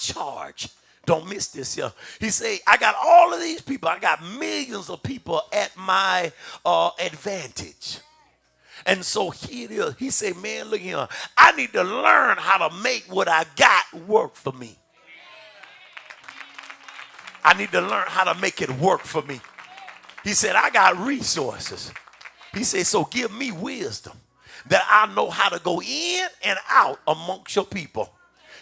charge. Don't miss this here. He said, I got all of these people. I got millions of people at my advantage. And so here it is. He said, man, look here. I need to learn how to make what I got work for me. I need to learn how to make it work for me. He said, I got resources. He said, so give me wisdom that I know how to go in and out amongst your people.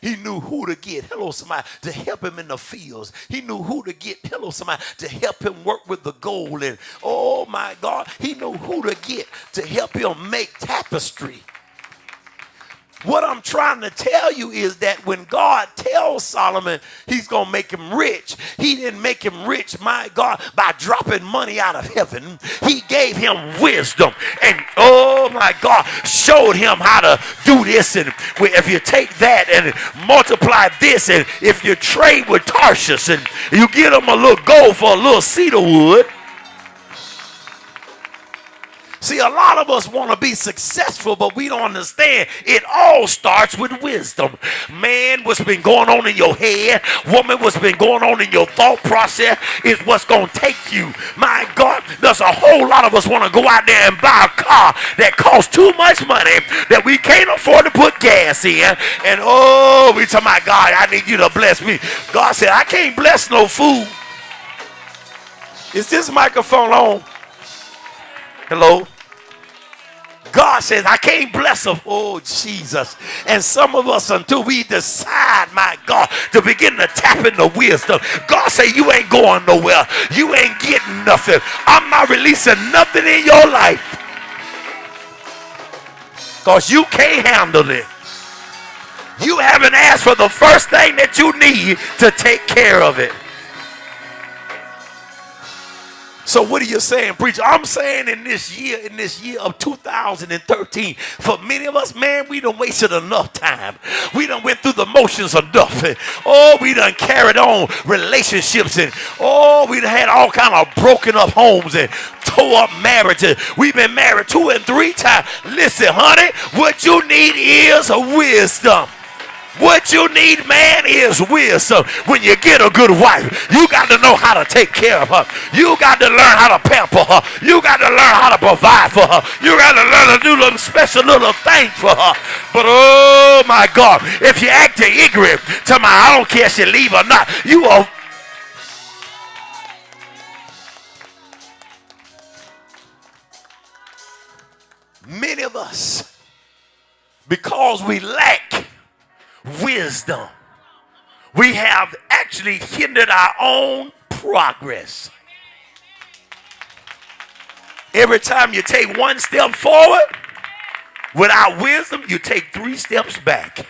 He knew who to get, hello somebody, to help him in the fields. He knew who to get, hello somebody, to help him work with the gold. And oh my God, he knew who to get to help him make tapestry. What I'm trying to tell you is that when God tells Solomon he's going to make him rich, he didn't make him rich, my God, by dropping money out of heaven. He gave him wisdom and, oh my God, showed him how to do this. And if you take that and multiply this, and if you trade with Tarshish and you get him a little gold for a little cedar wood. See, a lot of us want to be successful, but we don't understand. It all starts with wisdom. Man, what's been going on in your head, woman, what's been going on in your thought process is what's going to take you. My God, there's a whole lot of us want to go out there and buy a car that costs too much money that we can't afford to put gas in. And oh, we talking about, God, I need you to bless me. God said, I can't bless no food. Is this microphone on? Hello? God says, I can't bless them. Oh, Jesus. And some of us, until we decide, my God, to begin to tap into wisdom, God say, you ain't going nowhere. You ain't getting nothing. I'm not releasing nothing in your life. Because you can't handle it. You haven't asked for the first thing that you need to take care of it. So what are you saying, preacher? I'm saying in this year of 2013, for many of us, man, we done wasted enough time. We done went through the motions enough. Oh, we done carried on relationships, and oh, we done had all kind of broken up homes and tore up marriages. We've been married 2 and 3 times. Listen, honey, what you need is wisdom. What you need, man, is wisdom. When you get a good wife, you got to know how to take care of her. You got to learn how to pamper her. You got to learn how to provide for her. You got to learn to do little special little things for her. But oh my God, if you act ignorant to my, I don't care if she leave or not, you are. Many of us, because we lack wisdom, we have actually hindered our own progress. Every time you take 1 step forward without wisdom, you take 3 steps back.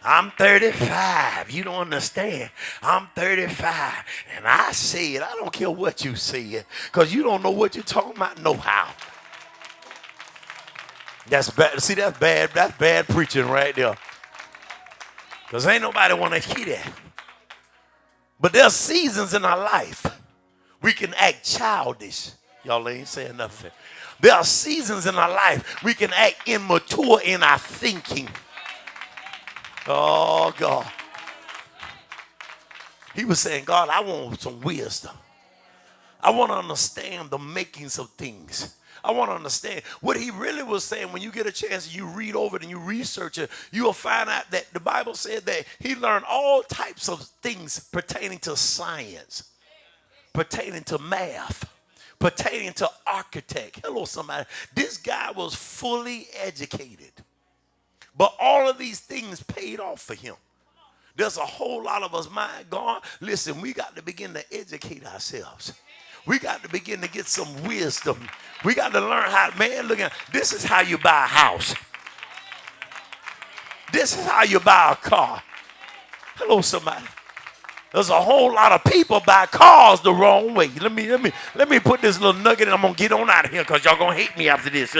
I'm 35. You don't understand. I'm 35. And I say it. I don't care what you say it, because you don't know what you're talking about no how. That's bad. See, that's bad. That's bad preaching right there. Because ain't nobody want to hear that. But there's seasons in our life we can act childish. Y'all ain't saying nothing. There are seasons in our life we can act immature in our thinking. Oh, God. He was saying, God, I want some wisdom. I want to understand the makings of things. I want to understand what he really was saying. When you get a chance, you read over it and you research it, you will find out that the Bible said that he learned all types of things pertaining to science, pertaining to math, pertaining to architect. Hello, somebody. This guy was fully educated. But all of these things paid off for him. There's a whole lot of us, my God, listen, we got to begin to educate ourselves. We got to begin to get some wisdom. We got to learn how, man, look at, this is how you buy a house. This is how you buy a car. Hello, somebody. There's a whole lot of people buy cars the wrong way. Let me put this little nugget and I'm going to get on out of here because y'all going to hate me after this.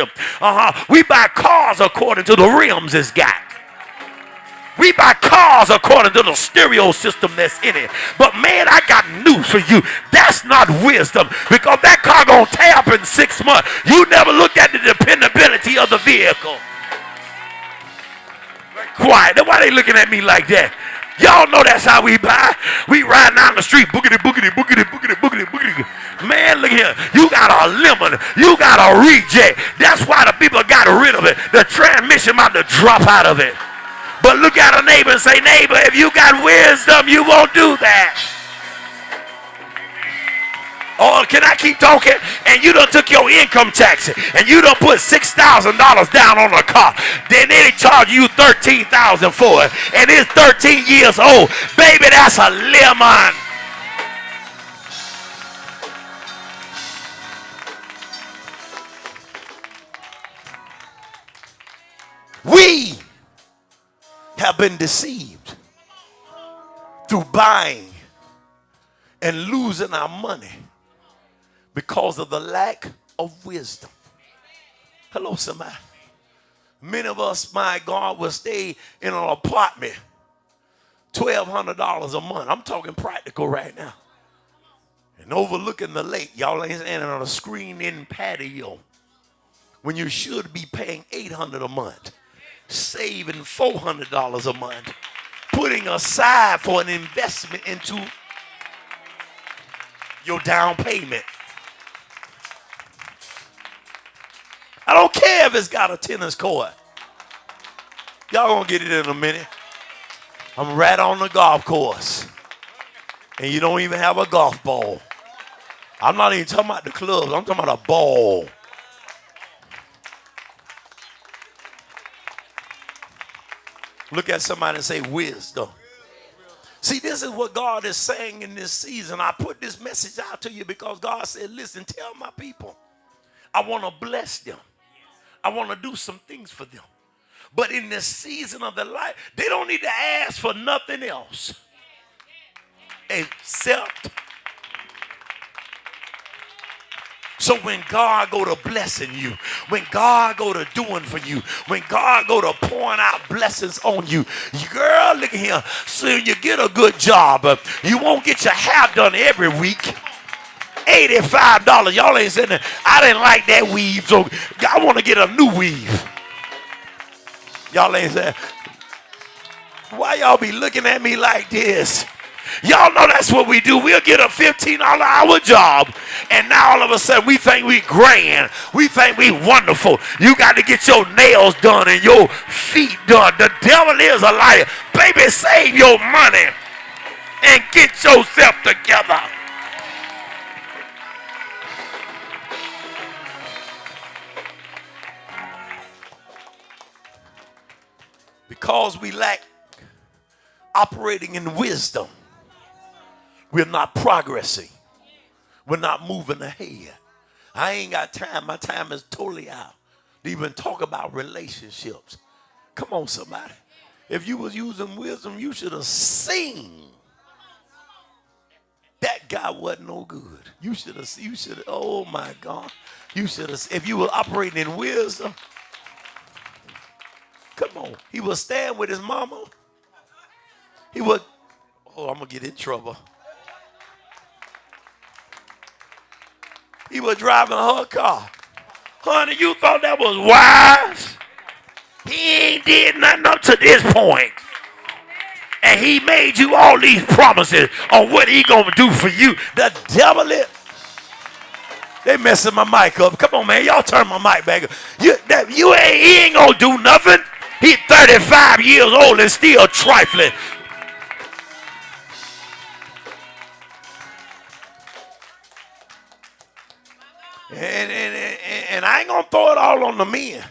We buy cars according to the rims it's got. We buy cars according to the stereo system that's in it. But man, I got news for you. That's not wisdom, because that car gonna tear up in 6 months. You never looked at the dependability of the vehicle. quiet. Why they looking at me like that? Y'all know that's how we buy. We riding down the street, boogity, boogity, boogity, boogity, boogity, boogity. Man, look here. You got a lemon. You got a reject. That's why the people got rid of it. The transmission about to drop out of it. But look at a neighbor and say, neighbor, if you got wisdom, you won't do that. Or can I keep talking? And you done took your income tax and you done put $6,000 down on a car. Then they charge you $13,000 for it. And it's 13 years old. Baby, that's a lemon. We have been deceived through buying and losing our money because of the lack of wisdom. Hello, somebody. Many of us, my God, will stay in an apartment, $1,200 a month. I'm talking practical right now. And overlooking the lake, y'all ain't standing on a screened-in patio when you should be paying $800 a month. Saving $400 a month, putting aside for an investment into your down payment. I don't care if it's got a tennis court. Y'all gonna get it in a minute. I'm right on the golf course, and you don't even have a golf ball. I'm not even talking about the clubs. I'm talking about a ball. Look at somebody and say wisdom. See, this is what God is saying in this season. I put this message out to you because God said, listen, tell my people, I want to bless them. I want to do some things for them. But in this season of their life, they don't need to ask for nothing else except. So when God go to blessing you, when God go to doing for you, when God go to pouring out blessings on you, girl, look at here. So you get a good job. You won't get your hair done every week. $85. Y'all ain't saying that. I didn't like that weave, so I want to get a new weave. Y'all ain't saying. Why y'all be looking at me like this? Y'all know that's what we do. We'll get a $15 hour job, and now all of a sudden we think we grand. We think we wonderful. You got to get your nails done and your feet done. The devil is a liar. Baby, save your money and get yourself together. Because we lack operating in wisdom, we're not progressing. We're not moving ahead. I ain't got time. My time is totally out to even talk about relationships. Come on, somebody. If you was using wisdom, you should have seen that guy wasn't no good. You should have, oh my God. You should have, if you were operating in wisdom, come on. He was staying with his mama. He would, oh, I'm going to get in trouble. He was driving her car. Honey, you thought that was wise? He ain't did nothing up to this point. And he made you all these promises on what he going to do for you. The devil is. They messing my mic up. Come on, man. Y'all turn my mic back up. He ain't going to do nothing. He's 35 years old and still trifling. And I ain't going to throw it all on the men.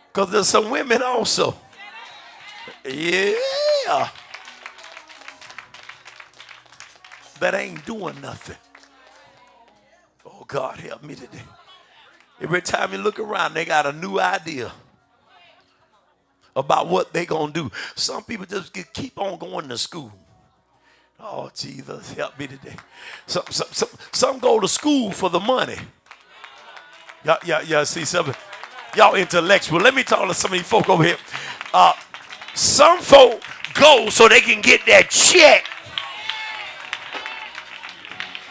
Because there's some women also. Yeah. That ain't doing nothing. Oh, God, help me today. Every time you look around, they got a new idea about what they going to do. Some people just keep on going to school. Oh, Jesus, help me today. Some go to school for the money. Y'all see something? Y'all intellectual. Let me talk to some of you folk over here. Some folk go so they can get that check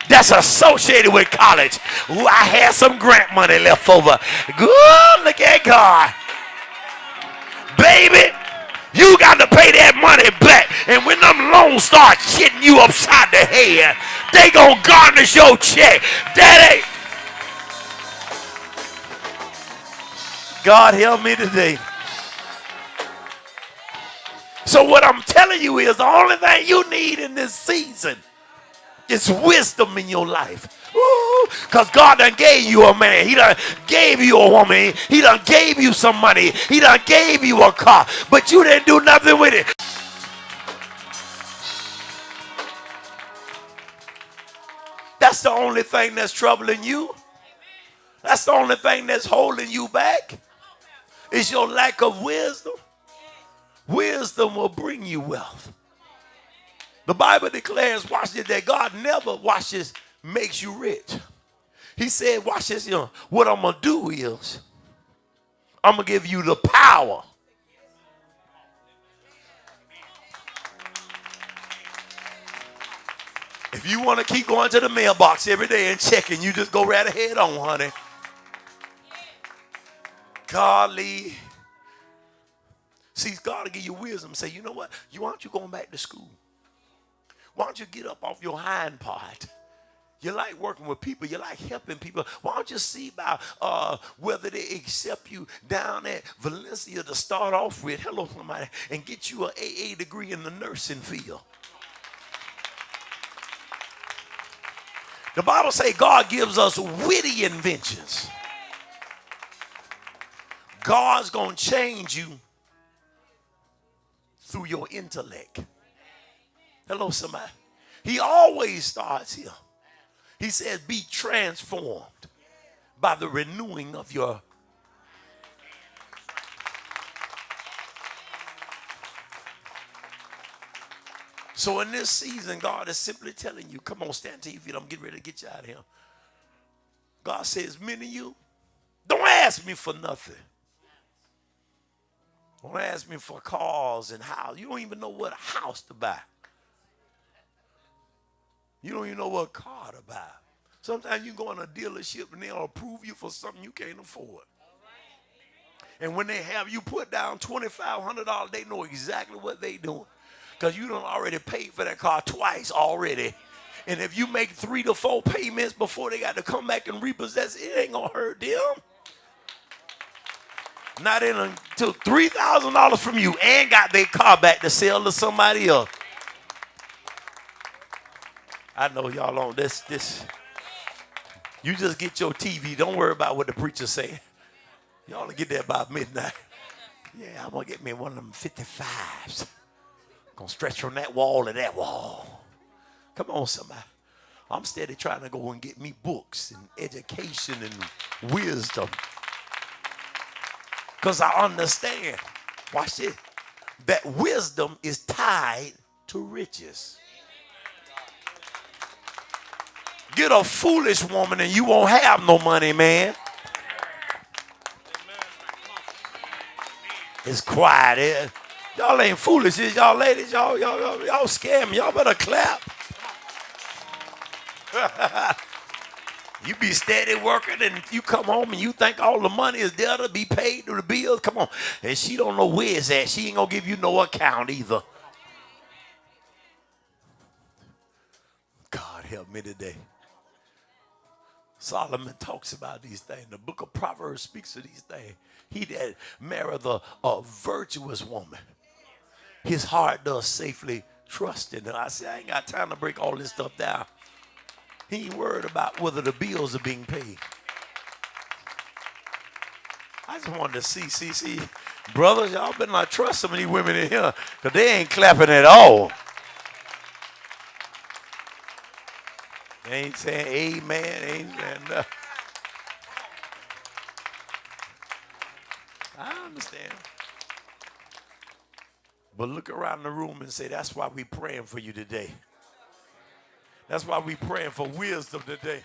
that's associated with college. Ooh, I had some grant money left over. Good, look at God. Baby, You got to pay that money back. And when them loans start hitting you upside the head, they gonna garnish your check. That ain't. God help me today. So what I'm telling you is the only thing you need in this season is wisdom in your life. Because God done gave you a man. He done gave you a woman. He done gave you some money. He done gave you a car. But you didn't do nothing with it. That's the only thing that's troubling you. That's the only thing that's holding you back. Is your lack of wisdom. Wisdom will bring you wealth. The Bible declares, watch this, that God never, watch this, makes you rich. He said, watch this, what I'm going to do is, I'm going to give you the power. If you want to keep going to the mailbox every day and checking, you just go right ahead on, honey. Godly. See, God will give you wisdom. Say, you know what? Why aren't you going back to school? Why don't you get up off your hind part? You like working with people. You like helping people. Why don't you see about whether they accept you down at Valencia to start off with, hello somebody, and get you an AA degree in the nursing field? The Bible says God gives us witty inventions. God's going to change you through your intellect. Hello, somebody. He always starts here. He says, be transformed by the renewing of your. So in this season, God is simply telling you, come on, stand to your feet. I'm getting ready to get you out of here. God says, many of you, don't ask me for nothing. Don't ask me for cars and houses. You don't even know what house to buy. You don't even know what car to buy. Sometimes you go in a dealership and they'll approve you for something you can't afford. And when they have you put down $2,500, they know exactly what they're doing. Because you done already paid for that car twice already. And if you make 3 to 4 payments before they got to come back and repossess, it ain't going to hurt them. Not until $3,000 from you and got their car back to sell to somebody else. I know y'all on this. You just get your TV. Don't worry about what the preacher's saying. Y'all will get there by midnight. Yeah, I'm going to get me one of them 55s. Going to stretch from that wall to that wall. Come on, somebody. I'm steady trying to go and get me books and education and wisdom. Because I understand, watch this, that wisdom is tied to riches. Get a foolish woman and you won't have no money, man. It's quiet. Y'all ain't foolish, is y'all ladies? Y'all scare me. Y'all better clap. You be steady working and you come home and you think all the money is there to be paid to the bills. Come on. And she don't know where it's at. She ain't going to give you no account either. God help me today. Solomon talks about these things. The book of Proverbs speaks of these things. He that married a virtuous woman, his heart does safely trust in her. I say, I ain't got time to break all this stuff down. He ain't worried about whether the bills are being paid. I just wanted to see. Brothers, y'all better not trust some of these women in here because they ain't clapping at all. They ain't saying amen, ain't saying nothing. I understand. But look around the room and say, that's why we praying for you today. That's why we praying for wisdom today.